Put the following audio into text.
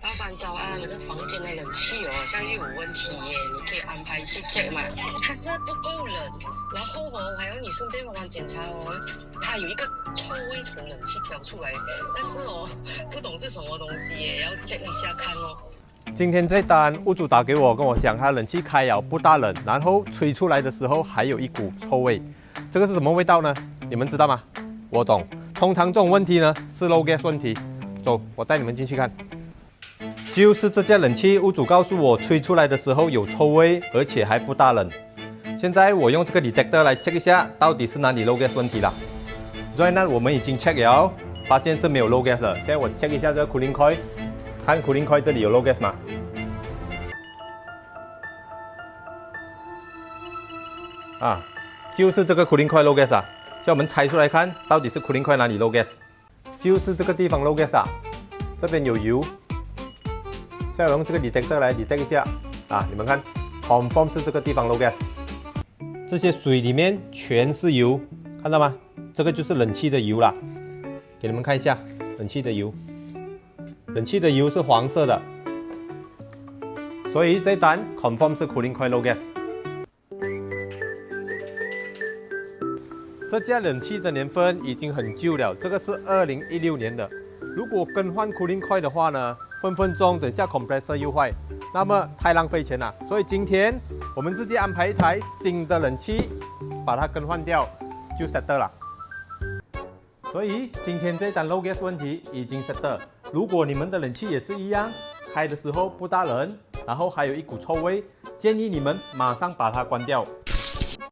老板早安，你的房间的冷气好像又有问题耶，你可以安排去 check 吗？它是不够冷，然后我还要你顺便帮忙检查它有一个臭味从冷气飘出来，但是不懂是什么东西耶，要 check 一下看哦。今天这单屋主打给我，跟我讲他冷气开了不大冷，然后吹出来的时候还有一股臭味，这个是什么味道呢？你们知道吗？我懂，通常这种问题呢是 low gas 问题。走，我带你们进去看。就是这架冷气，屋主告诉我吹出来的时候有臭味，而且还不大冷。现在我用这个 detector 来 check 一下，到底是哪里 low gas 问题了。所以呢，我们已经 check 了，发现是没有 low gas 的。现在我 check 一下这个 cooling coil， 看 cooling coil 这里有 low gas 吗？啊，就是这个 cooling coil low gas 啊。现在我们拆出来看，到底是 cooling coil 哪里 low gas？ 就是这个地方 low gas 啊，这边有油。现在我用这个 detector 来 detect 一下啊，你们看 ，confirm 是这个地方 low gas。这些水里面全是油，看到吗？这个就是冷气的油啦。给你们看一下冷气的油，冷气的油是黄色的，所以这单 confirm 是 cooling coil low gas。这架冷气的年份已经很旧了，这个是2016年的。如果更换 cooling coil 的话呢，分分钟等下 compressor 又坏，那么太浪费钱了。所以今天我们直接安排一台新的冷气，把它更换掉，就 settle 了。所以今天这单 low gas 问题已经 settle。如果你们的冷气也是一样，开的时候不大冷，然后还有一股臭味，建议你们马上把它关掉。